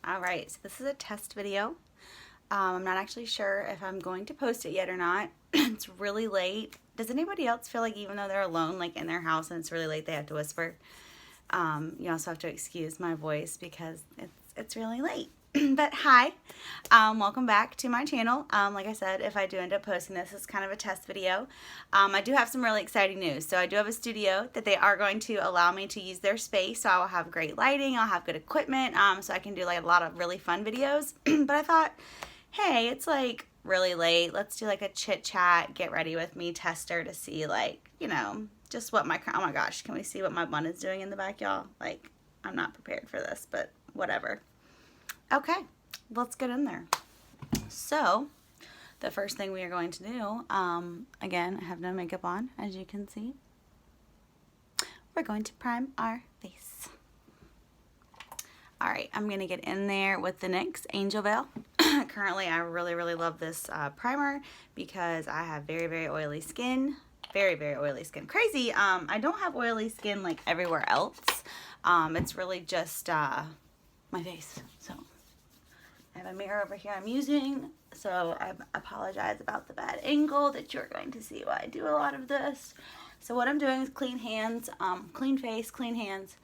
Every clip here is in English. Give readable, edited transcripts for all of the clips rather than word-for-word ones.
Alright, so this is a test video. I'm not actually sure if I'm going to post it yet or not. It's really late. Does anybody else feel like even though they're alone, like in their house and it's really late, they have to whisper? You also have to excuse my voice because it's really late. But hi, welcome back to my channel. Like I said, if I do end up posting this, it's kind of a test video. I do have some really exciting news. So I do have a studio that they are going to allow me to use their space. So I will have great lighting, I'll have good equipment, so I can do like a lot of really fun videos. But I thought, hey, it's like really late. Let's do like a chit chat, get ready with me tester to see like, you know, just what my, oh my gosh, can we see what my bun is doing in the back, y'all? Like, I'm not prepared for this, but whatever. Okay, let's get in there. So, the first thing we are going to do, again, I have no makeup on, as you can see. We're going to prime our face. Alright, I'm going to get in there with the NYX Angel Veil. Currently, I really love this primer because I have very oily skin. Very oily skin. Crazy, I don't have oily skin like everywhere else. It's really just my face, so. I have a mirror over here I'm using, so I apologize about the bad angle that you're going to see while I do a lot of this. So what I'm doing is clean hands, clean face, clean hands,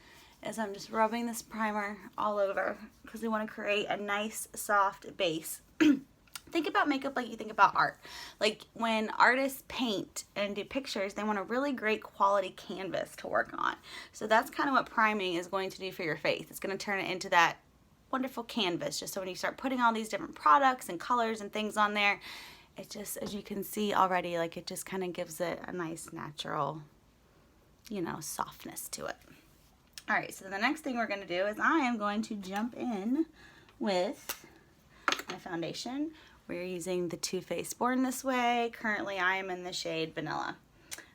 is I'm just rubbing this primer all over because we want to create a nice soft base. Think about makeup like you think about art. Like when artists paint and do pictures, they want a really great quality canvas to work on. So that's kind of what priming is going to do for your face. It's going to turn it into that wonderful canvas, just so when you start putting all these different products and colors and things on there, it just, as you can see already, like it just kind of gives it a nice natural, you know, softness to it. All right, so the next thing we're going to do is I am going to jump in with my foundation. We're using the Too Faced Born This Way. Currently I am in the shade Vanilla.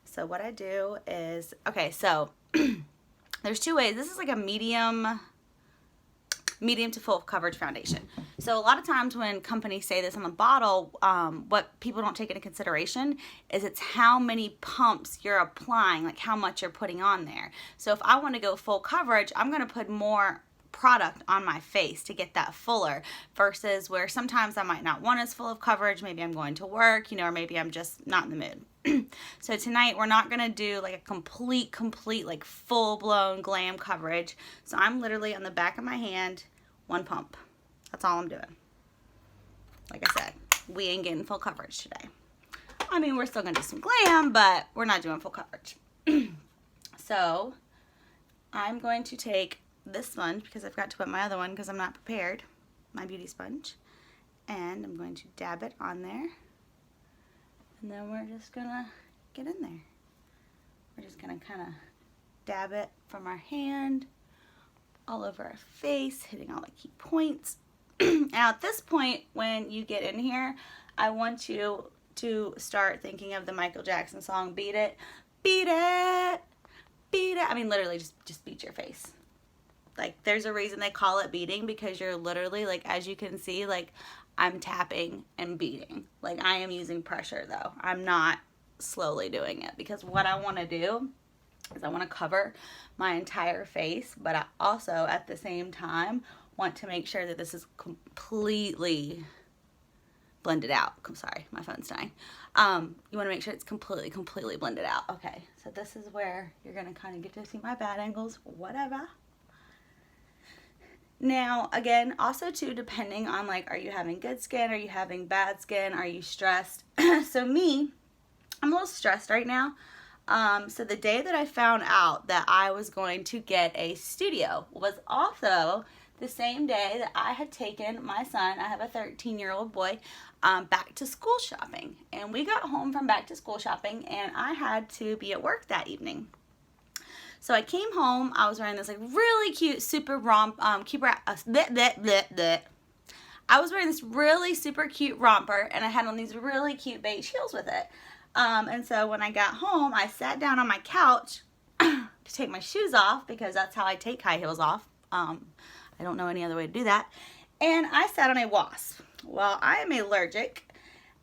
So what I do is, okay, so there's two ways. This is like a medium to full coverage foundation. So a lot of times when companies say this on the bottle, what people don't take into consideration is it's how many pumps you're applying, like how much you're putting on there. So if I want to go full coverage, I'm going to put more product on my face to get that fuller, versus where sometimes I might not want as full of coverage. Maybe I'm going to work, you know, or maybe I'm just not in the mood. So tonight we're not gonna do like a complete like full-blown glam coverage. So I'm literally on the back of my hand, one pump. That's all I'm doing. Like I said, we ain't getting full coverage today. I mean, we're still gonna do some glam, but we're not doing full coverage. So I'm going to take this sponge because I forgot to put my other one because I'm not prepared, my beauty sponge, and I'm going to dab it on there. And then we're just gonna get in there. We're just gonna kind of dab it from our hand all over our face, hitting all the key points. Now at this point, when you get in here, I want you to start thinking of the Michael Jackson song, Beat It, Beat It, Beat It. I mean, literally just beat your face. Like, there's a reason they call it beating, because you're literally, like, as you can see, like, I'm tapping and beating. Like, I am using pressure, though. I'm not slowly doing it, because what I want to do is I want to cover my entire face, but I also, at the same time, want to make sure that this is completely blended out. I'm sorry, my phone's dying. You want to make sure it's completely blended out. Okay, so this is where you're going to kind of get to see my bad angles, whatever. Now, again, also too, depending on like, are you having good skin? Are you having bad skin? Are you stressed? So me, I'm a little stressed right now. So the day that I found out that I was going to get a studio was also the same day that I had taken my son, I have a 13-year-old boy, back to school shopping. And we got home from back to school shopping and I had to be at work that evening. So I came home, I was wearing this like really cute, super I was wearing this really super cute romper and I had on these really cute beige heels with it. And so when I got home, I sat down on my couch to take my shoes off because that's how I take high heels off. I don't know any other way to do that. And I sat on a wasp. Well, I am allergic.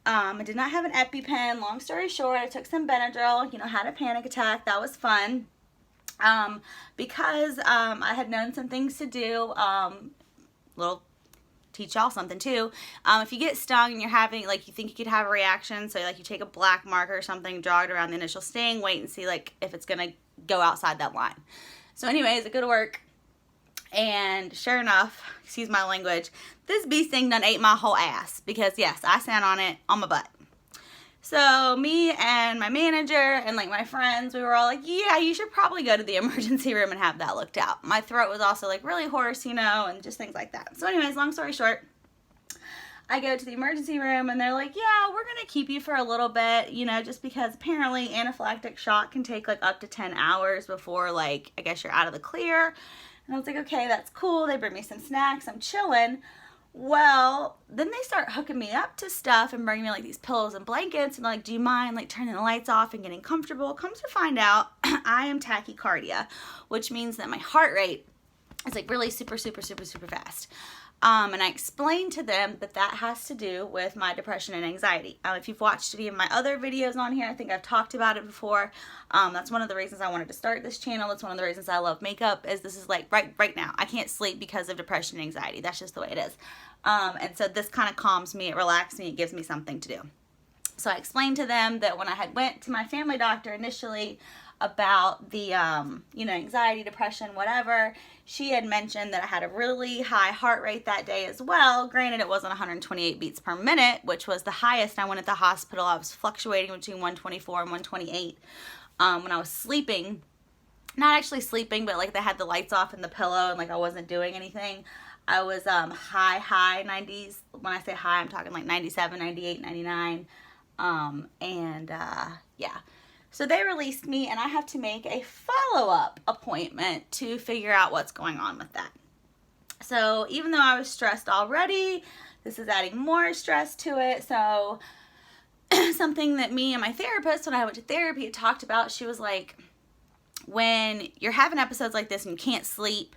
I did not have an EpiPen. Long story short, I took some Benadryl, you know, had a panic attack. That was fun. because I had known some things to do, little teach y'all something too. If you get stung and you're having, like, you think you could have a reaction, so like you take a black marker or something, draw it around the initial sting, wait and see like if it's gonna go outside that line. So anyways, I go to work, and sure enough, excuse my language, this bee sting done ate my whole ass, because yes, I sat on it on my butt. So me and my manager and like my friends, we were all like, yeah, you should probably go to the emergency room and have that looked out. My throat was also like really hoarse, you know, and just things like that. So anyways, long story short, I go to the emergency room and they're like, yeah, we're going to keep you for a little bit, you know, just because apparently anaphylactic shock can take like up to 10 hours before, like, I guess you're out of the clear. And I was like, okay, that's cool. They bring me some snacks. I'm chilling. Well, then they start hooking me up to stuff and bringing me like these pillows and blankets, and like, do you mind like turning the lights off and getting comfortable? Comes to find out, I am tachycardia, which means that my heart rate is like really super fast. And I explained to them that that has to do with my depression and anxiety. If you've watched any of my other videos on here, I think I've talked about it before. That's one of the reasons I wanted to start this channel. That's one of the reasons I love makeup, is this is like right now. I can't sleep because of depression and anxiety. That's just the way it is. And so this kind of calms me, it relaxes me, it gives me something to do. So I explained to them that when I had went to my family doctor initially about the, you know, anxiety, depression, whatever, she had mentioned that I had a really high heart rate that day as well. Granted, it wasn't 128 beats per minute, which was the highest. I went at the hospital. I was fluctuating between 124 and 128 when I was sleeping. Not actually sleeping, but like they had the lights off in the pillow and like I wasn't doing anything. I was high 90s. When I say high, I'm talking like 97, 98, 99. Yeah. So they released me, and I have to make a follow-up appointment to figure out what's going on with that. So even though I was stressed already, this is adding more stress to it. So something that me and my therapist, when I went to therapy, had talked about, she was like, when you're having episodes like this and you can't sleep,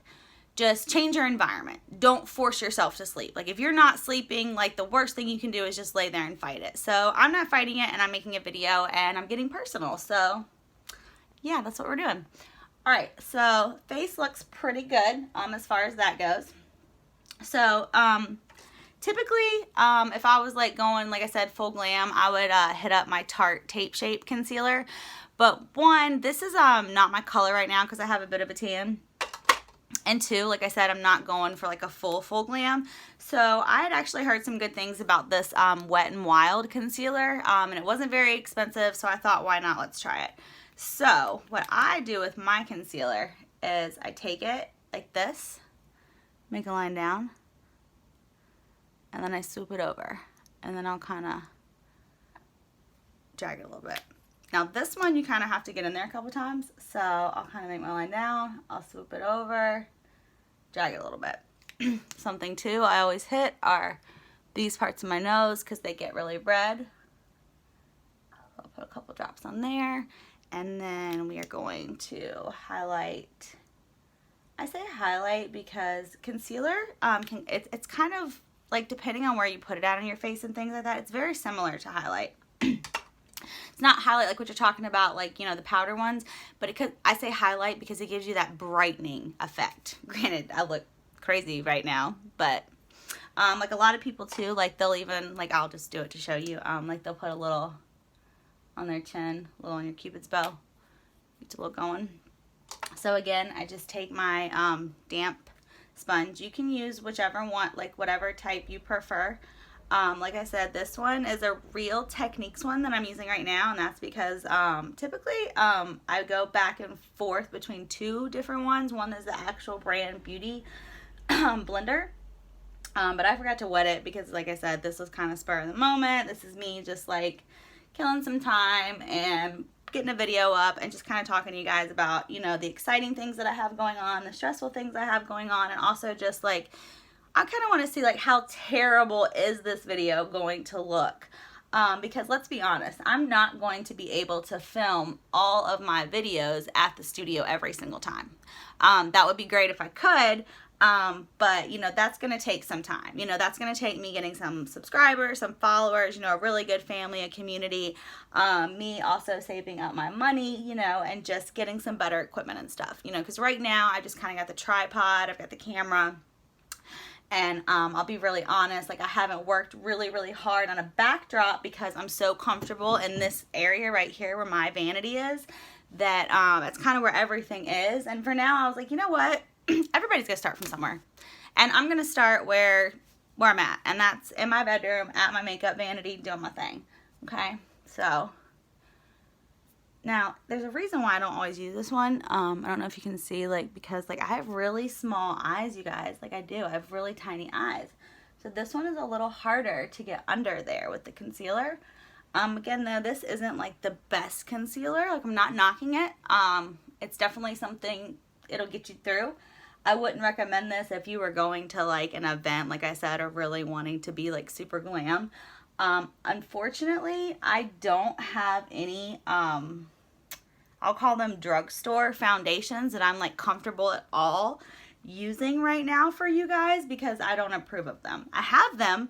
just change your environment. Don't force yourself to sleep. Like if you're not sleeping, like the worst thing you can do is just lay there and fight it. So I'm not fighting it, and I'm making a video and I'm getting personal. So yeah, that's what we're doing. All right, so face looks pretty good as far as that goes. So typically if I was like going, like I said, full glam, I would hit up my Tarte Tape Shape Concealer. But one, this is not my color right now because I have a bit of a tan. And two, like I said, I'm not going for like a full glam. So I had actually heard some good things about this Wet n Wild concealer. And it wasn't very expensive, so I thought, why not? Let's try it. So what I do with my concealer is I take it like this, make a line down, and then I swoop it over. And then I'll kind of drag it a little bit. Now this one, you kind of have to get in there a couple times. So I'll kind of make my line down, I'll swoop it over, drag it a little bit. Something too I always hit are these parts of my nose because they get really red. I'll put a couple drops on there. And then we are going to highlight. I say highlight because concealer, it's kind of like, depending on where you put it out on your face and things like that, it's very similar to highlight. It's not highlight like what you're talking about, like, you know, the powder ones, but I say highlight because it gives you that brightening effect. Granted, I look crazy right now, but like a lot of people too, like they'll even, like, I'll just do it to show you, like they'll put a little on their chin, a little on your Cupid's bow, get a little going. So again, I just take my damp sponge. You can use whichever one, like whatever type you prefer. Like I said, this one is a Real Techniques one that I'm using right now, and that's because typically I go back and forth between two different ones. One is the actual brand Beauty blender, but I forgot to wet it because, like I said, this was kind of spur of the moment. This is me just like killing some time and getting a video up and just kind of talking to you guys about, you know, the exciting things that I have going on, the stressful things I have going on, and also just like, I kind of want to see like how terrible is this video going to look. because let's be honest, I'm not going to be able to film all of my videos at the studio every single time. That would be great if I could, but you know, that's going to take some time. You know, that's going to take me getting some subscribers, some followers, you know, a really good family, a community, me also saving up my money, you know, and just getting some better equipment and stuff, you know, because right now I just kind of got the tripod, I've got the camera. And I'll be really honest, like I haven't worked really hard on a backdrop because I'm so comfortable in this area right here where my vanity is, that it's kind of where everything is. And for now I was like, you know what, everybody's gonna start from somewhere, and I'm gonna start where I'm at, and that's in my bedroom at my makeup vanity doing my thing. Okay, so now there's a reason why I don't always use this one. I don't know if you can see, like, because like I have really small eyes, you guys. Like I do, I have really tiny eyes, so this one is a little harder to get under there with the concealer. Again though, this isn't like the best concealer, like I'm not knocking it. It's definitely something, it'll get you through. I wouldn't recommend this if you were going to like an event, like I said, or really wanting to be like super glam. Unfortunately, I don't have any, I'll call them drugstore foundations that I'm like comfortable at all using right now for you guys, because I don't approve of them. I have them,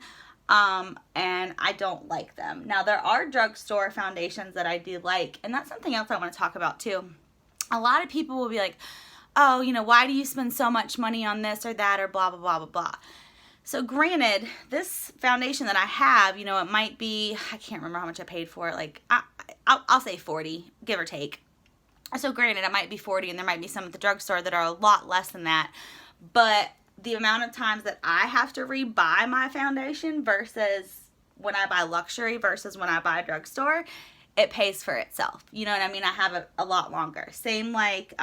and I don't like them. Now there are drugstore foundations that I do like, and that's something else I want to talk about too. A lot of people will be like, oh, you know, why do you spend so much money on this or that or blah, blah, blah, blah, blah. So granted, this foundation that I have, you know, it might be, I can't remember how much I paid for it. Like, I'll say 40, give or take. So granted, it might be 40, and there might be some at the drugstore that are a lot less than that. But the amount of times that I have to rebuy my foundation versus when I buy luxury versus when I buy drugstore, it pays for itself. You know what I mean? I have it a lot longer. Same like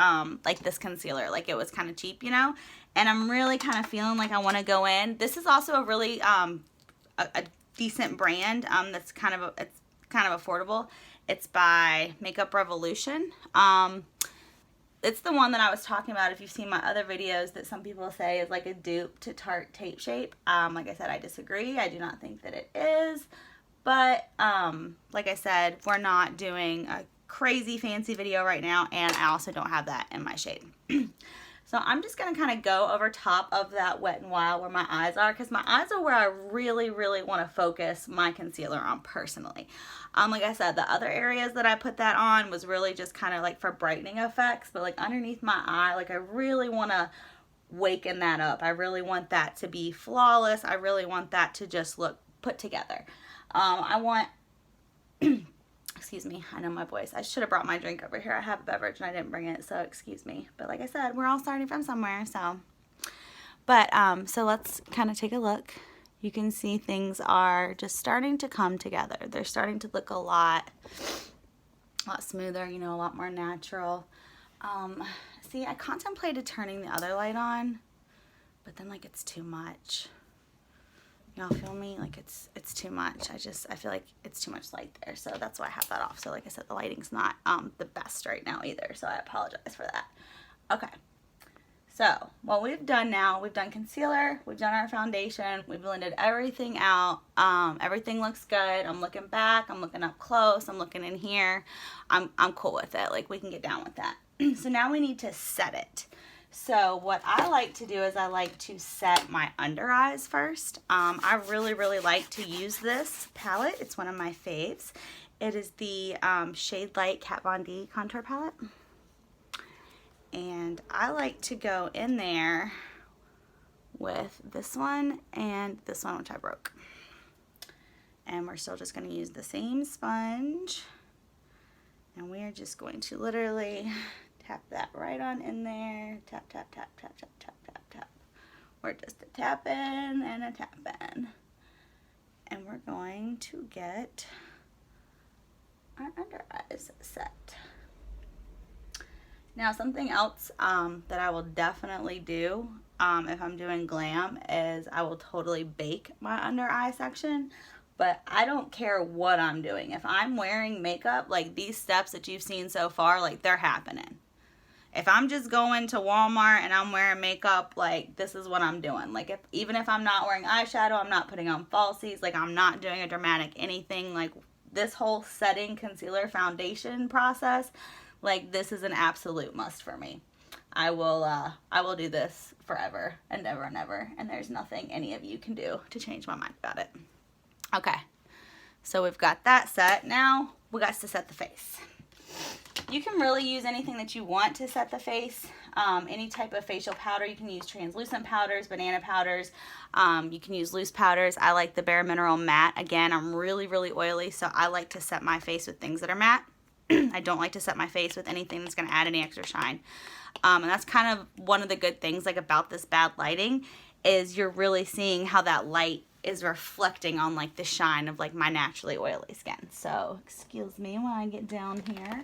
this concealer, like it was kind of cheap, you know, and I'm really kind of feeling like I want to go in. This is also a really, a decent brand, that's kind of, it's kind of affordable. It's by Makeup Revolution. It's the one that I was talking about, if you've seen my other videos, that some people say is like a dupe to Tarte Tape Shape. Like I said, I disagree. I do not think that it is. But, like I said, we're not doing a crazy fancy video right now, and I also don't have that in my shade. So I'm just going to kind of go over top of that Wet n Wild where my eyes are, because my eyes are where I really want to focus my concealer on personally. Like I said, the other areas that I put that on was really just kind of like for brightening effects, but like underneath my eye, like I really want to waken that up. I really want that to be flawless. I really want that to just look put together. I want, excuse me, I know my voice. I should have brought my drink over here. I have a beverage and I didn't bring it, so excuse me. But like I said, we're all starting from somewhere, so. But, so let's kind of take a look. You can see things are just starting to come together. They're starting to look a lot smoother, you know, a lot more natural. See, I contemplated turning the other light on, but then like it's too much. Y'all feel me? Like it's too much. I feel like it's too much light there. So that's why I have that off. So like I said, the lighting's not the best right now either. So I apologize for that. Okay. So what we've done now, we've done concealer, we've done our foundation, we've blended everything out. Everything looks good. I'm looking back, I'm looking up close, I'm looking in here. I'm cool with it. Like we can get down with that. So now we need to set it. So what I like to do is I like to set my under eyes first. I really like to use this palette. It's one of my faves. It is the Shade Light Kat Von D contour palette. And I like to go in there with this one and this one, which I broke. And we're still just going to use the same sponge. And we are just going to literally tap that right on in there. Tap, tap, tap, tap, tap, tap, tap, tap. We're just a tap in and a tap in. And we're going to get our under eyes set. Now something else that I will definitely do if I'm doing glam is I will totally bake my under eye section. But I don't care what I'm doing. If I'm wearing makeup, like these steps that you've seen so far, like they're happening. If I'm just going to Walmart and I'm wearing makeup, like, this is what I'm doing. Like, even if I'm not wearing eyeshadow, I'm not putting on falsies, like, I'm not doing a dramatic anything. Like, this whole setting, concealer, foundation process, like, this is an absolute must for me. I will do this forever and ever and ever, and there's nothing any of you can do to change my mind about it. Okay, so we've got that set. Now we got to set the face. You can really use anything that you want to set the face. Any type of facial powder. You can use translucent powders, banana powders. You can use loose powders. I like the Bare Mineral Matte. Again, I'm really, really oily, so I like to set my face with things that are matte. I don't like to set my face with anything that's going to add any extra shine. And that's kind of one of the good things like about this bad lighting is you're really seeing how that light is reflecting on like the shine of like my naturally oily skin. So excuse me when I get down here,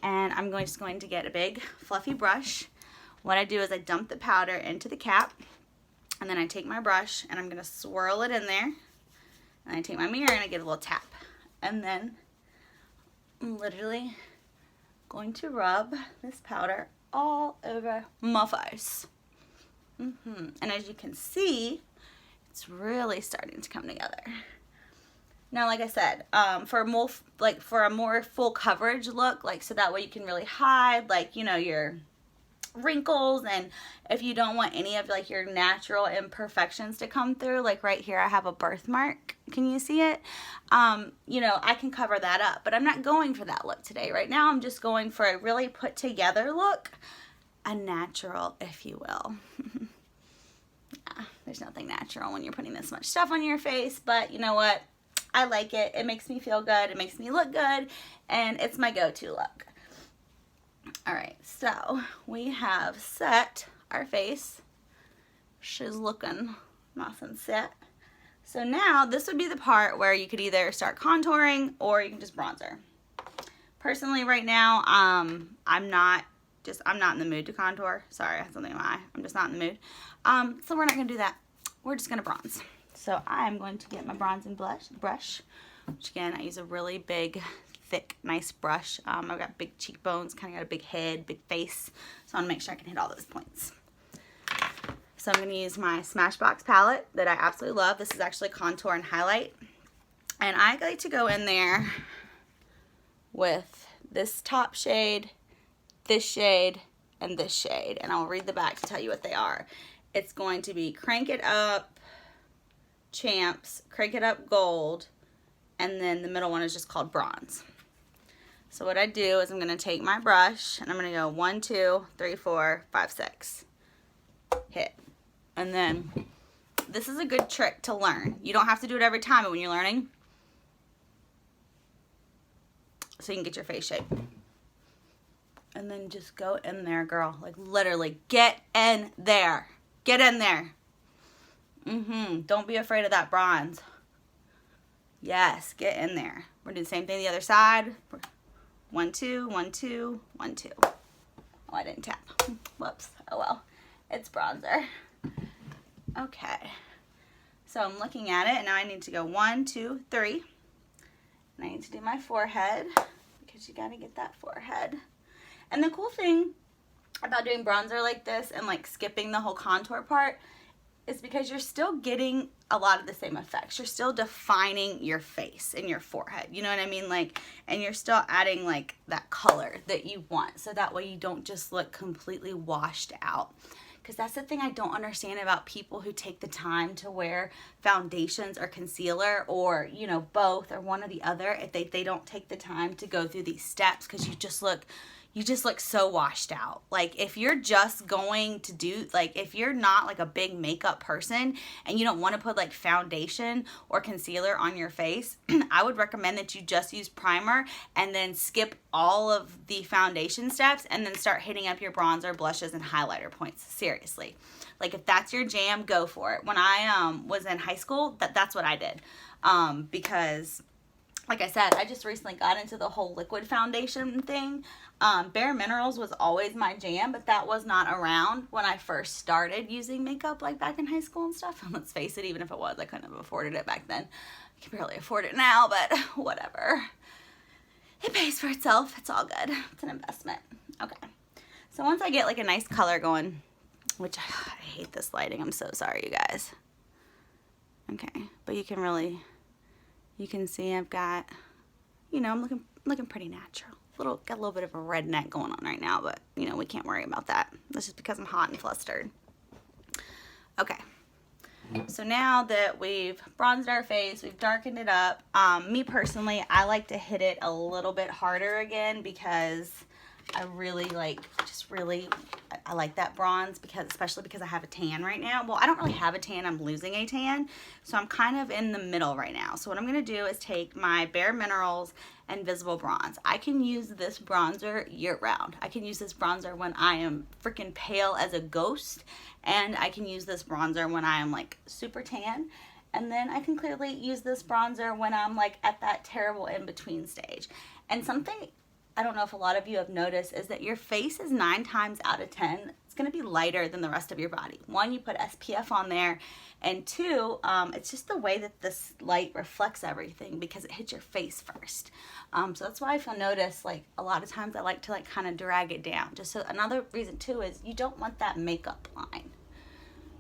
and I'm just going to get a big fluffy brush. What I do is I dump the powder into the cap, and then I take my brush and I'm going to swirl it in there, and I take my mirror and I get a little tap, and then I'm literally going to rub this powder all over my face. And as you can see, it's really starting to come together. Now, like I said, for a more full coverage look, like so that way you can really hide, like, you know, your wrinkles, and if you don't want any of like your natural imperfections to come through, like right here I have a birthmark, can you see it? You know, I can cover that up, but I'm not going for that look today. Right now I'm just going for a really put together look, a natural, if you will. Yeah, there's nothing natural when you're putting this much stuff on your face, but you know what, I like it. It makes me feel good, it makes me look good, and it's my go-to look. Alright, so we have set our face. She's looking nice and set. So now this would be the part where you could either start contouring or you can just bronzer. Personally right now, I'm not in the mood to contour. Sorry, I had something in my eye. I'm just not in the mood. So we're not going to do that. We're just going to bronze. So I'm going to get my bronzing brush, which again, I use a really big, thick, nice brush. I've got big cheekbones, kind of got a big head, big face, so I want to make sure I can hit all those points. So I'm going to use my Smashbox palette that I absolutely love. This is actually contour and highlight, and I like to go in there with this top shade, this shade, and this shade, and I'll read the back to tell you what they are. It's going to be Crank It Up Champs, Crank It Up Gold, and then the middle one is just called Bronze. So what I do is I'm going to take my brush and I'm going to go 1, 2, 3, 4, 5, 6. Hit. And then this is a good trick to learn. You don't have to do it every time, but when you're learning, so you can get your face shape. And then just go in there, girl. Like literally, get in there. Get in there. Don't be afraid of that bronze. Yes, get in there. We're doing the same thing the other side. 1, 2, 1, 2, 1, 2. Oh, I didn't tap. Whoops. Oh well. It's bronzer. Okay. So I'm looking at it, and now I need to go 1, 2, 3. And I need to do my forehead, because you gotta get that forehead. And the cool thing about doing bronzer like this and like skipping the whole contour part is because you're still getting a lot of the same effects. You're still defining your face and your forehead, you know what I mean? Like, and you're still adding like that color that you want, so that way you don't just look completely washed out. Because that's the thing I don't understand about people who take the time to wear foundations or concealer, or, you know, both or one or the other. If they don't take the time to go through these steps, because you just look so washed out. Like, if you're just going to do, like, if you're not like a big makeup person and you don't want to put like foundation or concealer on your face, I would recommend that you just use primer and then skip all of the foundation steps and then start hitting up your bronzer, blushes, and highlighter points. Seriously. Like, if that's your jam, go for it. When I was in high school, that's what I did. Because like I said, I just recently got into the whole liquid foundation thing. Bare Minerals was always my jam, but that was not around when I first started using makeup, like back in high school and stuff. And let's face it, even if it was, I couldn't have afforded it back then. I can barely afford it now, but whatever. It pays for itself. It's all good. It's an investment. Okay. So once I get like a nice color going, which I hate this lighting, I'm so sorry you guys. Okay, but you can see I've got, you know, I'm looking pretty natural. Got a little bit of a redneck going on right now, but you know, we can't worry about that. That's just because I'm hot and flustered. Okay. So now that we've bronzed our face, we've darkened it up, me personally, I like to hit it a little bit harder again because I really like, I like that bronze especially because I have a tan right now. Well, I don't really have a tan, I'm losing a tan. So I'm kind of in the middle right now. So what I'm going to do is take my Bare Minerals Invisible Bronze. I can use this bronzer year round. I can use this bronzer when I am freaking pale as a ghost. And I can use this bronzer when I am like super tan. And then I can clearly use this bronzer when I'm like at that terrible in-between stage. And something I don't know if a lot of you have noticed is that your face is 9 times out of 10, it's going to be lighter than the rest of your body. 1, you put SPF on there, and 2, it's just the way that this light reflects everything because it hits your face first. So that's why if you'll notice, like a lot of times I like to like kind of drag it down. Just so another reason too is you don't want that makeup line.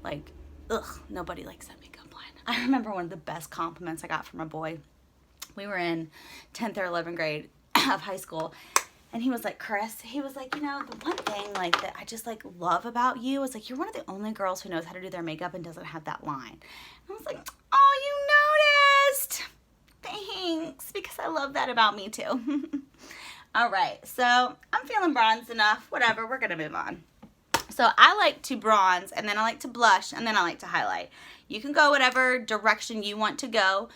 Like, ugh, nobody likes that makeup line. I remember one of the best compliments I got from a boy. We were in 10th or 11th grade of high school, and he was like, Chris, he was like, you know, the one thing like that I just like love about you is like you're one of the only girls who knows how to do their makeup and doesn't have that line. And I was like, oh, you noticed, thanks, because I love that about me too. All right, so I'm feeling bronzed enough, whatever, we're gonna move on. So I like to bronze, and then I like to blush, and then I like to highlight. You can go whatever direction you want to go.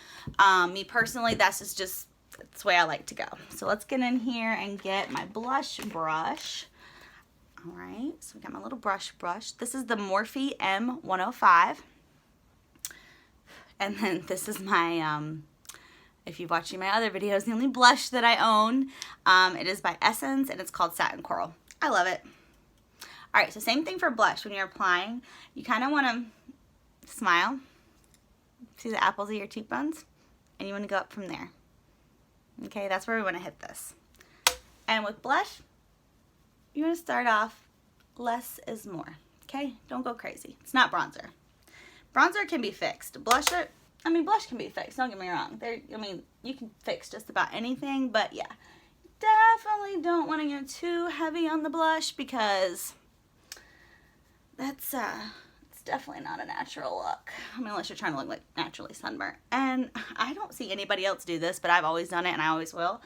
Me personally, that's just the way I like to go. So let's get in here and get my blush brush. All right, so we got my little brush. This is the Morphe M105. And then this is my, if you're watching my other videos, the only blush that I own. It is by Essence, and it's called Satin Coral. I love it. All right, so same thing for blush. When you're applying, you kind of want to smile. See the apples of your cheekbones? And you want to go up from there. Okay, that's where we want to hit this. And with blush, you want to start off less is more. Okay, don't go crazy. It's not bronzer. Bronzer can be fixed. Blush can be fixed. Don't get me wrong. You can fix just about anything, but yeah, definitely don't want to get too heavy on the blush because that's it's definitely not a natural look. I mean, unless you're trying to look like naturally sunburnt. And I don't see anybody else do this, but I've always done it and I always will.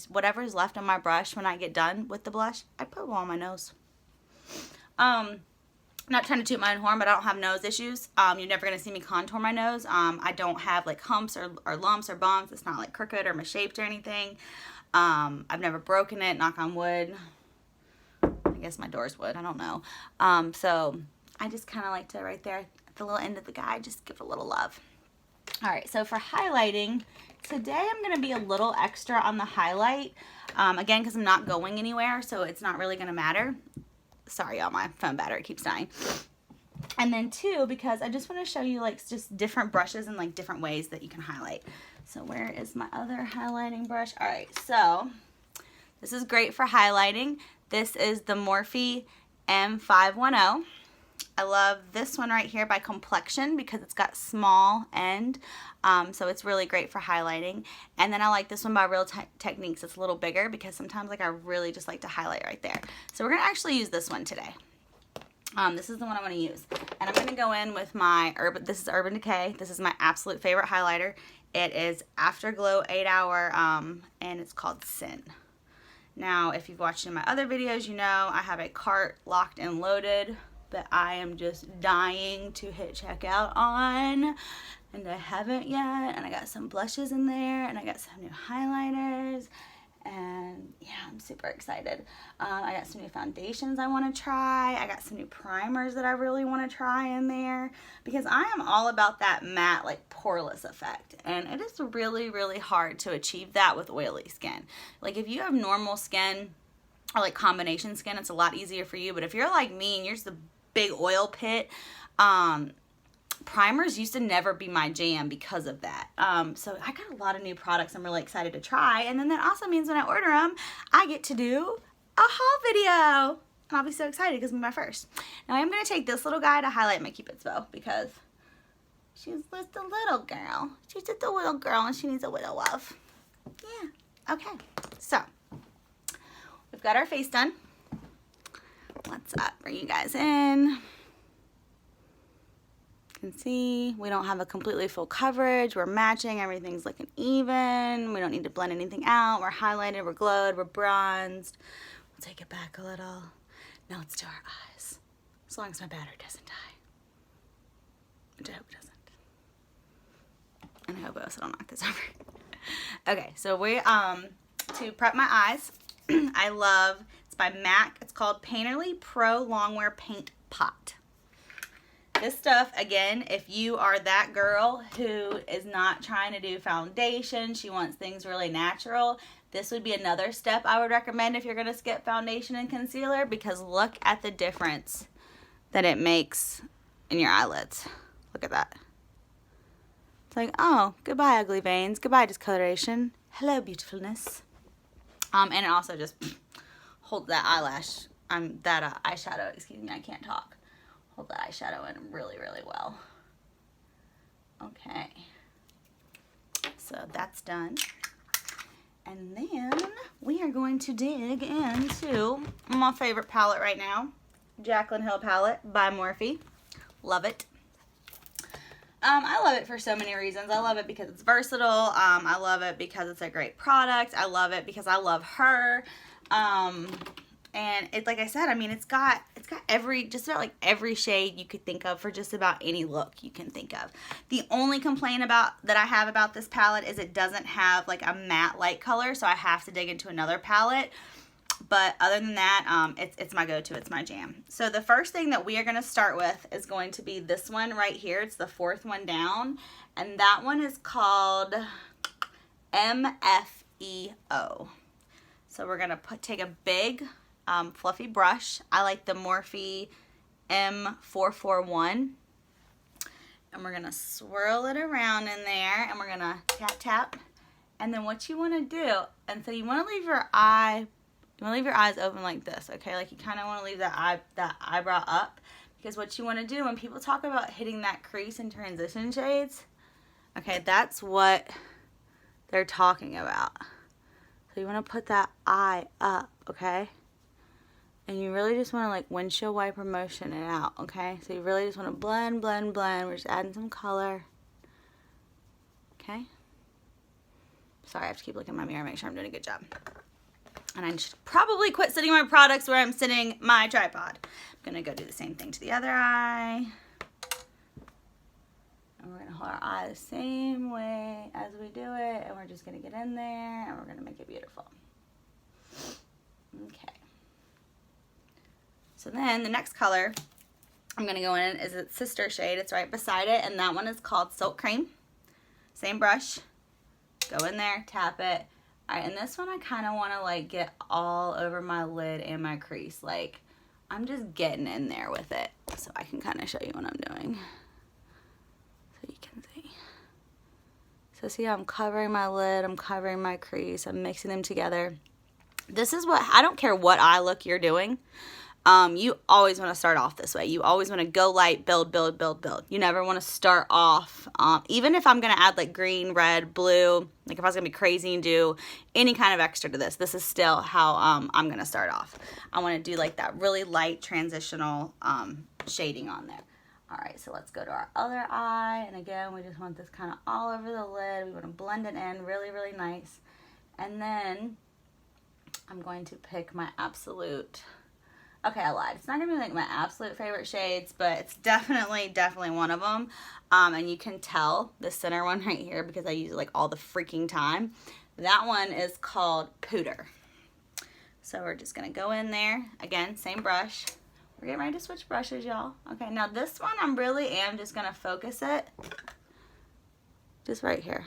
Whatever's left on my brush when I get done with the blush, I put it on my nose. Not trying to toot my own horn, but I don't have nose issues. You're never going to see me contour my nose. I don't have like humps or lumps or bumps. It's not like crooked or misshaped or anything. I've never broken it, knock on wood. I guess my door's wood, I don't know. So I just kind of like to, right there at the little end of the guide, just give it a little love. All right, so for highlighting, today I'm going to be a little extra on the highlight. Again, because I'm not going anywhere, so it's not really going to matter. Sorry, y'all, my phone battery keeps dying. And then 2, because I just want to show you like just different brushes and like different ways that you can highlight. So where is my other highlighting brush? All right, so this is great for highlighting. This is the Morphe M510. I love this one right here by Complexion because it's got small end, so it's really great for highlighting. And then I like this one by Real Techniques. It's a little bigger because sometimes like I really just like to highlight right there. So we're gonna actually use this one today. This is the one I want to use, and I'm gonna go in with my This is Urban Decay. This is my absolute favorite highlighter. It is Afterglow 8 Hour, and it's called Sin. Now, if you've watched in my other videos, you know I have a cart locked and loaded that I am just dying to hit checkout on, and I haven't yet. And I got some blushes in there, and I got some new highlighters, and yeah, I'm super excited. I got some new foundations I want to try. I got some new primers that I really want to try in there because I am all about that matte, like poreless effect, and it is really, really hard to achieve that with oily skin. Like if you have normal skin or like combination skin, it's a lot easier for you. But if you're like me and you're just a big oil pit, primers used to never be my jam because of that. So I got a lot of new products I'm really excited to try, and then that also means when I order them, I get to do a haul video. and I'll be so excited because it's my first. Now I'm going to take this little guy to highlight my Cupid's bow because she's just a little girl. She's just a little girl and she needs a little love. Yeah, okay. So, we've got our face done. Let's bring you guys in. You can see we don't have a completely full coverage. We're matching. Everything's looking even. We don't need to blend anything out. We're highlighted. We're glowed. We're bronzed. We'll take it back a little. Now let's do our eyes. As long as my battery doesn't die. Which I hope it doesn't. And I hope I also don't knock this over. Okay, so we, to prep my eyes, I love, it's by MAC. It's called Painterly Pro Longwear Paint Pot. This stuff, again, if you are that girl who is not trying to do foundation, she wants things really natural, this would be another step I would recommend if you're going to skip foundation and concealer, because look at the difference that it makes in your eyelids. Look at that. It's like, oh, goodbye ugly veins, goodbye discoloration, hello beautifulness. And it also just holds that eyelash, eyeshadow, excuse me, I can't talk. Hold that eyeshadow in really, really well. Okay. So that's done. And then we are going to dig into my favorite palette right now. Jaclyn Hill palette by Morphe. Love it. I love it for so many reasons. I love it because it's versatile. I love it because it's a great product. I love it because I love her. And it's like I said, I mean, it's got just about like every shade you could think of for just about any look you can think of. The only complaint that I have about this palette is it doesn't have like a matte light color, so I have to dig into another palette. But other than that, it's my go-to, it's my jam. So the first thing that we are going to start with is going to be this one right here. It's the fourth one down, and that one is called MFEO. So we're going to take a big fluffy brush. I like the Morphe M441. And we're going to swirl it around in there, and we're going to tap, tap. And then what you want to do, and so you want to leave your eyes open like this, okay? Like you kind of want to leave that eyebrow up, because what you want to do when people talk about hitting that crease in transition shades, okay, that's what they're talking about. So you want to put that eye up, okay? And you really just want to like windshield wiper motion it out, okay? So you really just want to blend, blend, blend. We're just adding some color, okay? Sorry, I have to keep looking in my mirror, make sure I'm doing a good job. And I should probably quit sitting my products where I'm sitting my tripod. I'm going to go do the same thing to the other eye. And we're going to hold our eye the same way as we do it. And we're just going to get in there and we're going to make it beautiful. Okay. So then the next color I'm going to go in is its sister shade. It's right beside it. And that one is called Silk Cream. Same brush. Go in there, tap it. Alright, and this one I kind of want to like get all over my lid and my crease. Like, I'm just getting in there with it. So I can kind of show you what I'm doing. So you can see. So see how I'm covering my lid, I'm covering my crease, I'm mixing them together. This is what, I don't care what eye look you're doing. You always want to start off this way. You always want to go light, build, build, build, build. You never want to start off, even if I'm going to add like green, red, blue, like if I was going to be crazy and do any kind of extra to this, this is still how I'm going to start off. I want to do like that really light transitional shading on there. All right, so let's go to our other eye. And again, we just want this kind of all over the lid. We want to blend it in really, really nice. And then I'm going to pick my absolute... Okay, I lied. It's not going to be like my absolute favorite shades, but it's definitely one of them. And you can tell the center one right here because I use it like all the freaking time. That one is called Pooter. So we're just going to go in there. Again, same brush. We're getting ready to switch brushes, y'all. Okay, now this one I really am just going to focus it. Just right here.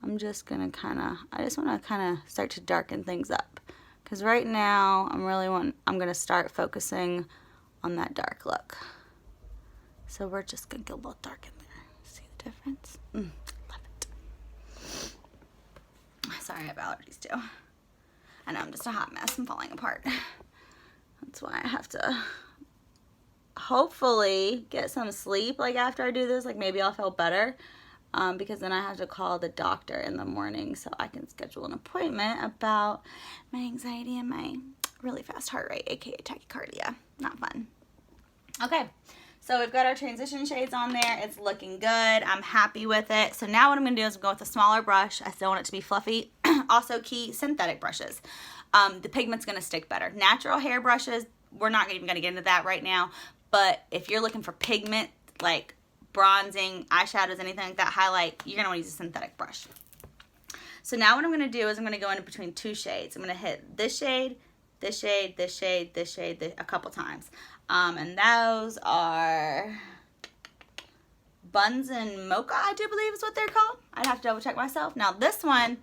I'm just going to I just want to kind of start to darken things up. Because right now, I'm going to start focusing on that dark look. So we're just going to get a little dark in there. See the difference? Love it. Sorry, I have allergies too. I know, I'm just a hot mess. I'm falling apart. That's why I have to hopefully get some sleep like after I do this. Like maybe I'll feel better because then I have to call the doctor in the morning so I can schedule an appointment about my anxiety and my really fast heart rate, aka tachycardia. Not fun. Okay, so we've got our transition shades on there. It's looking good. I'm happy with it. So now what I'm going to do is go with a smaller brush. I still want it to be fluffy. Also key synthetic brushes. The pigment's going to stick better. Natural hair brushes, we're not even going to get into that right now. But if you're looking for pigment, like bronzing, eyeshadows, anything like that, highlight, you're going to want to use a synthetic brush. So now what I'm going to do is I'm going to go in between two shades. I'm going to hit this shade, this shade, this shade, this shade, a couple times. And those are Buns and Mocha, I do believe is what they're called. I'd have to double check myself. Now this one,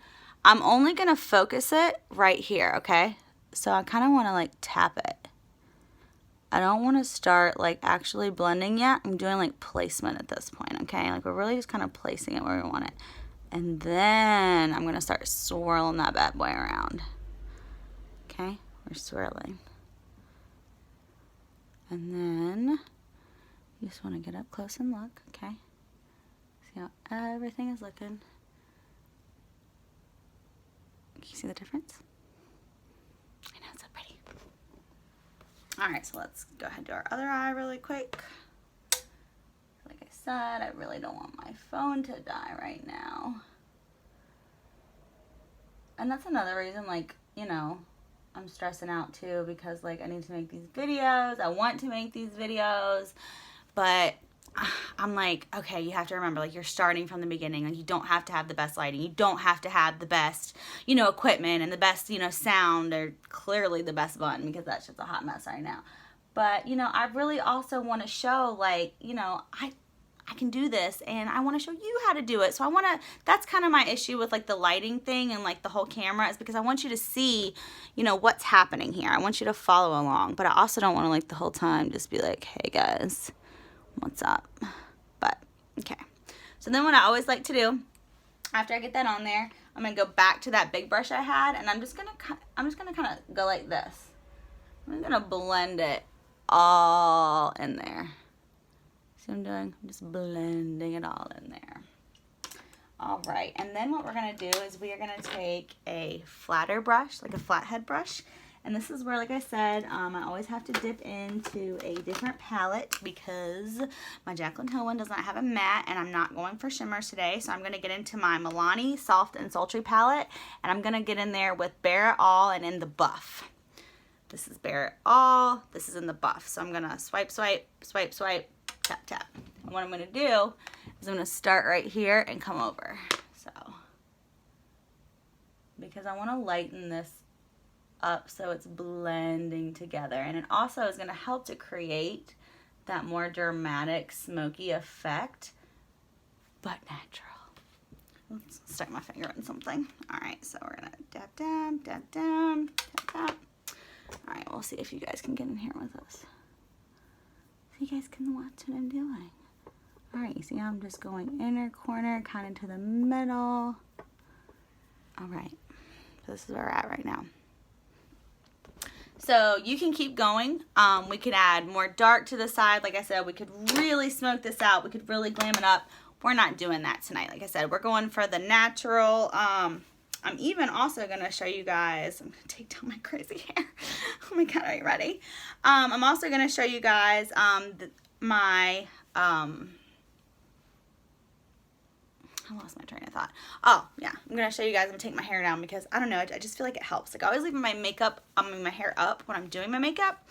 I'm only going to focus it right here, okay? So I kind of want to like tap it. I don't want to start like actually blending yet. I'm doing like placement at this point, okay? Like we're really just kind of placing it where we want it. And then I'm going to start swirling that bad boy around. Okay? We're swirling. And then you just want to get up close and look, okay? See how everything is looking. Can you see the difference? I know, it's so pretty. Alright, so let's go ahead and do our other eye really quick. Like I said, I really don't want my phone to die right now. And that's another reason, like, you know, I'm stressing out too because like I need to make these videos. I want to make these videos, but I'm like, okay, you have to remember, like you're starting from the beginning. Like you don't have to have the best lighting. You don't have to have the best, you know, equipment and the best, you know, sound or clearly the best button because that's just a hot mess right now. But, you know, I really also want to show like, you know, I can do this and I want to show you how to do it. So I want to, that's kind of my issue with like the lighting thing and like the whole camera is because I want you to see, you know, what's happening here. I want you to follow along, but I also don't want to like the whole time just be like, hey guys, what's up? But okay. So then what I always like to do after I get that on there, I'm going to go back to that big brush I had and I'm just going to kind of go like this. I'm going to blend it all in there. See what I'm doing? I'm just blending it all in there. All right, and then what we're gonna do is we are gonna take a flatter brush, like a flathead brush, and this is where, like I said, I always have to dip into a different palette because my Jaclyn Hill one does not have a matte, and I'm not going for shimmers today, so I'm gonna get into my Milani Soft and Sultry palette, and I'm gonna get in there with Bare It All and in the Buff. This is Bare It All, this is in the Buff, so I'm gonna swipe, swipe, swipe, swipe, tap, tap. And what I'm going to do is I'm going to start right here and come over. So, because I want to lighten this up so it's blending together. And it also is going to help to create that more dramatic, smoky effect, but natural. Let's stick my finger in something. All right, so we're going to dab down, dab down, tap, tap. All right, we'll see if you guys can get in here with us. You guys can watch what I'm doing. All right, you see how I'm just going inner corner, kind of to the middle. All right, so this is where we're at right now. So you can keep going. We could add more dark to the side. Like I said, we could really smoke this out. We could really glam it up. We're not doing that tonight. Like I said, we're going for the natural. I'm even also going to show you guys, I'm going to take down my crazy hair. Oh my God, are you ready? I'm also going to show you guys I lost my train of thought. Oh, yeah, I'm going to show you guys, I'm going to take my hair down because, I don't know, I just feel like it helps. Like, I always leave my makeup, my hair up when I'm doing my makeup.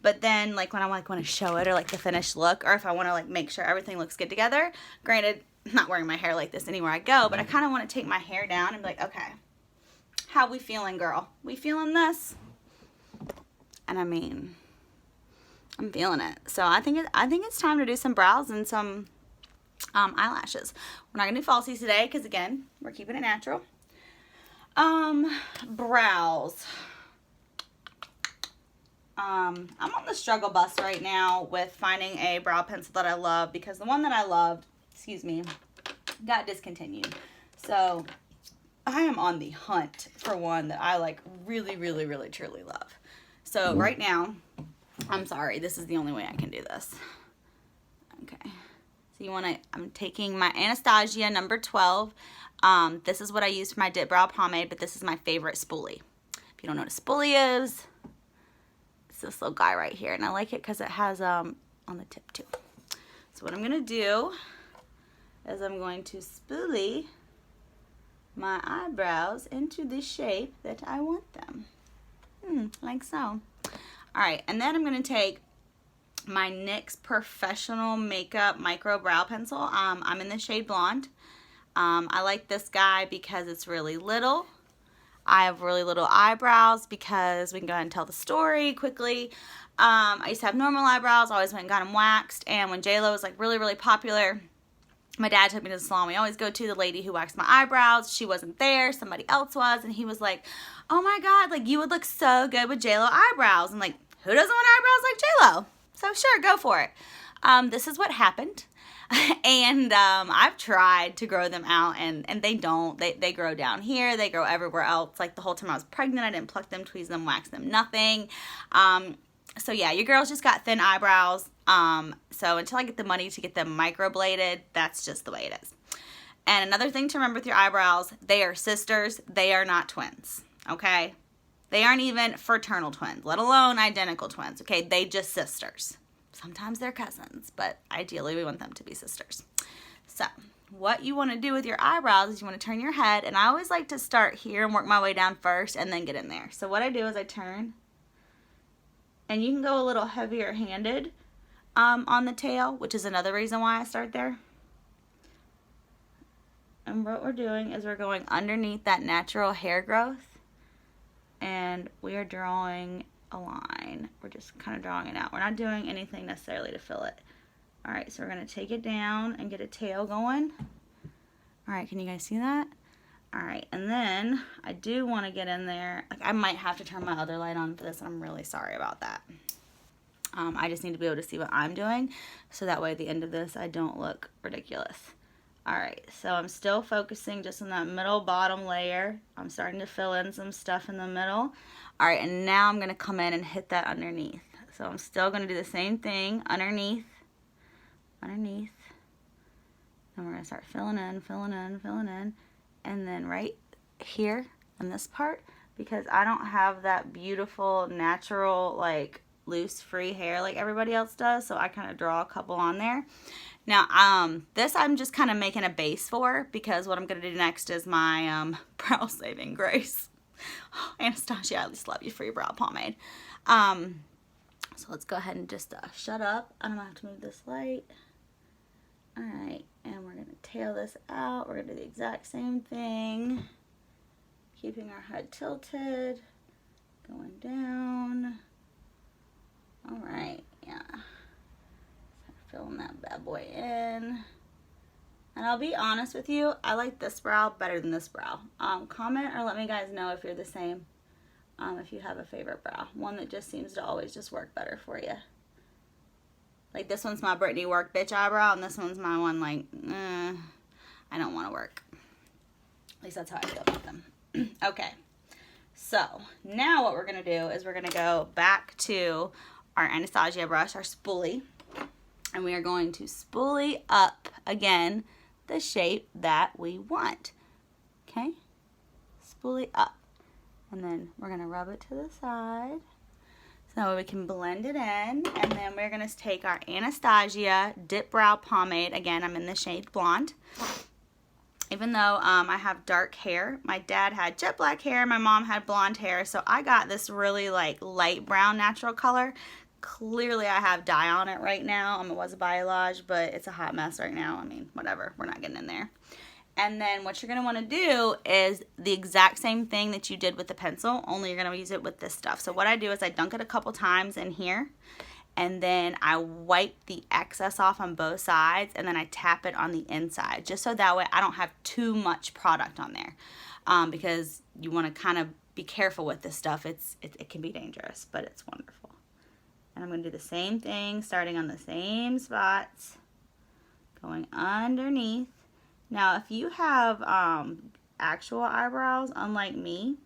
But then, like, when I want to show it or, like, the finished look, or if I want to, like, make sure everything looks good together, granted, I'm not wearing my hair like this anywhere I go, but I kind of want to take my hair down and be like, okay, how we feeling, girl? We feeling this? And I mean, I'm feeling it. So I think it's time to do some brows and some eyelashes. We're not gonna do falsies today because again, we're keeping it natural. Brows. I'm on the struggle bus right now with finding a brow pencil that I love because the one that I loved, excuse me, got discontinued. So I am on the hunt for one that I like really, really, really, truly love. So right now, I'm sorry, this is the only way I can do this. Okay, so you want to, I'm taking my Anastasia number 12. This is what I use for my dip brow pomade, but this is my favorite spoolie. If you don't know what a spoolie is, it's this little guy right here, and I like it because it has on the tip too. So what I'm going to do is I'm going to spoolie my eyebrows into the shape that I want them. Like so. Alright, and then I'm going to take my NYX Professional Makeup Micro Brow Pencil. I'm in the shade Blonde. I like this guy because it's really little. I have really little eyebrows because we can go ahead and tell the story quickly. I used to have normal eyebrows. I always went and got them waxed. And when J-Lo was like really, really popular, my dad took me to the salon we always go to. The lady who waxed my eyebrows, she wasn't there. Somebody else was. And he was like, oh my God, like you would look so good with J-Lo eyebrows. I'm like, who doesn't want eyebrows like J-Lo? So sure, go for it. This is what happened. And I've tried to grow them out, and they don't. They grow down here. They grow everywhere else. Like the whole time I was pregnant, I didn't pluck them, tweeze them, wax them, nothing. So yeah, your girl's just got thin eyebrows. So until I get the money to get them microbladed, that's just the way it is. And another thing to remember with your eyebrows, they are sisters. They are not twins, okay? They aren't even fraternal twins, let alone identical twins, okay? They just sisters. Sometimes they're cousins, but ideally we want them to be sisters. So what you want to do with your eyebrows is you want to turn your head, and I always like to start here and work my way down first and then get in there. So what I do is I turn, and you can go a little heavier handed on the tail, which is another reason why I start there. And what we're doing is we're going underneath that natural hair growth, and we are drawing a line. We're just kind of drawing it out. We're not doing anything necessarily to fill it. Alright, so we're going to take it down and get a tail going. Alright, can you guys see that? Alright, and then I do want to get in there. Like, I might have to turn my other light on for this, and I'm really sorry about that. I just need to be able to see what I'm doing, so that way at the end of this I don't look ridiculous. Alright, so I'm still focusing just on that middle bottom layer. I'm starting to fill in some stuff in the middle. Alright, and now I'm going to come in and hit that underneath. So I'm still going to do the same thing, underneath. Then we're going to start filling in. And then right here in this part, because I don't have that beautiful, natural, like, loose, free hair like everybody else does, so I kind of draw a couple on there. Now, this I'm just kind of making a base for, because what I'm going to do next is my brow saving grace. Anastasia, I just love you for your brow pomade. So let's go ahead and just shut up. I don't have to move this light. Alright, and we're going to tail this out. We're going to do the exact same thing. Keeping our head tilted. Going down. Alright, yeah. Filling that bad boy in. And I'll be honest with you, I like this brow better than this brow. Comment or let me guys know if you're the same. If you have a favorite brow. One that just seems to always just work better for you. Like this one's my Brittany work bitch eyebrow, and this one's my one like, I don't want to work. At least that's how I feel about them. Okay. So now what we're going to do is we're going to go back to our Anastasia brush, our spoolie. And we are going to spoolie up, again, the shape that we want. Okay? Spoolie up. And then we're going to rub it to the side. So we can blend it in. And then we're going to take our Anastasia Dip Brow Pomade. Again, I'm in the shade Blonde. Even though I have dark hair, my dad had jet black hair, my mom had blonde hair. So I got this really like light brown natural color. Clearly I have dye on it right now. It was a biolage, but it's a hot mess right now. I mean, whatever. We're not getting in there. And then what you're going to want to do is the exact same thing that you did with the pencil, only you're going to use it with this stuff. So what I do is I dunk it a couple times in here, and then I wipe the excess off on both sides, and then I tap it on the inside, just so that way I don't have too much product on there, because you want to kind of be careful with this stuff. It can be dangerous, but it's wonderful. And I'm going to do the same thing, starting on the same spots, going underneath. Now, if you have actual eyebrows, unlike me,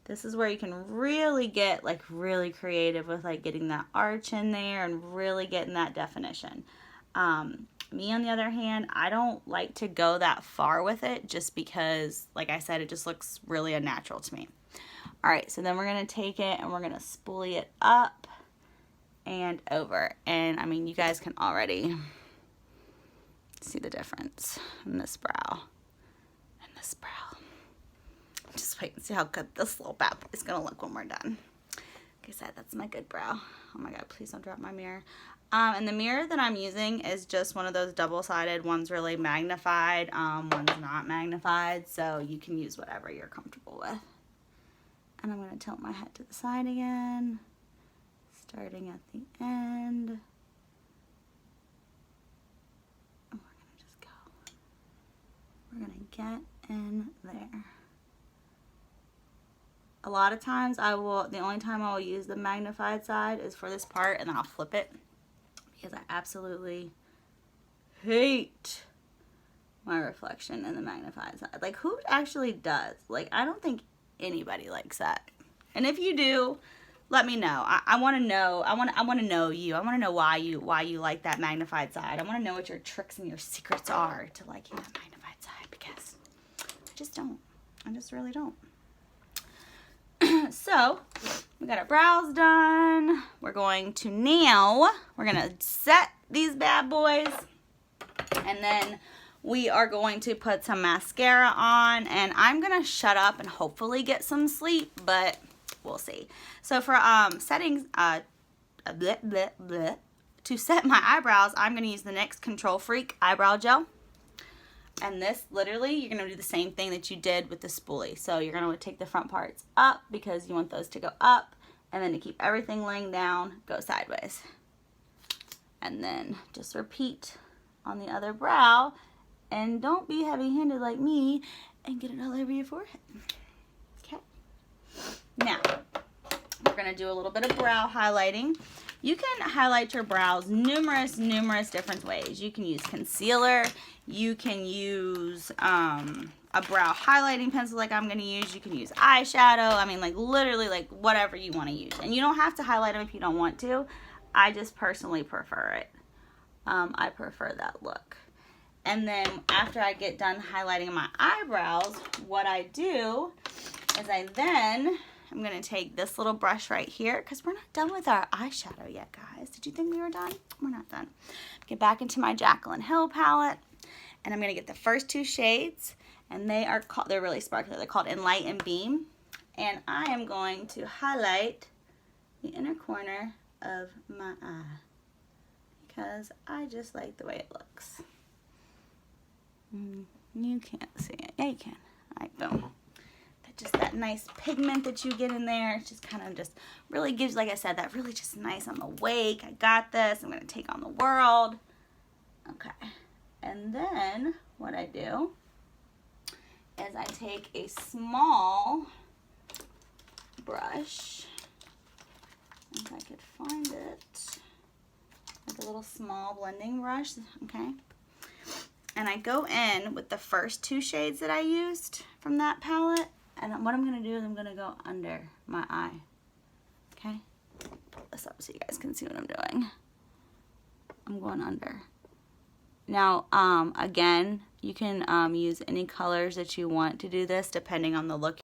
This is where you can really get like really creative with like getting that arch in there and really getting that definition. Me on the other hand, I don't like to go that far with it just because, like I said, it just looks really unnatural to me. All right, so then we're gonna take it and we're gonna spoolie it up and over. And I mean, you guys can already see the difference in this brow and this brow. Just wait and see how good this little bad boy is gonna look when we're done. Like I said, that's my good brow. Oh my God, please don't drop my mirror. And the mirror that I'm using is just one of those double-sided. One's really magnified, one's not magnified, so you can use whatever you're comfortable with. And I'm gonna tilt my head to the side again, starting at the end. And we're gonna just go. We're gonna get in there. A lot of times the only time I will use the magnified side is for this part, and then I'll flip it because I absolutely hate my reflection in the magnified side. Like, who actually does? Like, I don't think anybody likes that. And if you do, let me know. I want to know. I want to know you. I want to know why you like that magnified side. I want to know what your tricks and your secrets are to liking that magnified side, because I just don't. I just really don't. So we got our brows done. We're going to set these bad boys, and then we are going to put some mascara on, and I'm gonna shut up and hopefully get some sleep, but we'll see. So for settings, to set my eyebrows, I'm gonna use the NYX Control Freak eyebrow gel. And this, literally, you're going to do the same thing that you did with the spoolie. So you're going to take the front parts up because you want those to go up. And then to keep everything laying down, go sideways. And then just repeat on the other brow. And don't be heavy-handed like me and get it all over your forehead. Okay. Now, we're going to do a little bit of brow highlighting. You can highlight your brows numerous different ways. You can use concealer. You can use a brow highlighting pencil like I'm going to use. You can use eyeshadow. I mean, like, literally, like, whatever you want to use. And you don't have to highlight them if you don't want to. I just personally prefer it. I prefer that look. And then after I get done highlighting my eyebrows, what I do is I'm going to take this little brush right here, because we're not done with our eyeshadow yet, guys. Did you think we were done? We're not done. Get back into my Jaclyn Hill palette, and I'm going to get the first two shades, and they're really sparkly. They're called Enlight and Beam, and I am going to highlight the inner corner of my eye, because I just like the way it looks. You can't see it. Yeah, you can. All right, boom. Just that nice pigment that you get in there. It just kind of just really gives, like I said, that really just nice, I'm awake, I got this, I'm going to take on the world. Okay. And then what I do is I take a small brush, if I could find it, like a little small blending brush, okay? And I go in with the first two shades that I used from that palette. And what I'm going to do is I'm going to go under my eye, okay? Pull this up so you guys can see what I'm doing. I'm going under. Now, again, you can use any colors that you want to do this depending on the look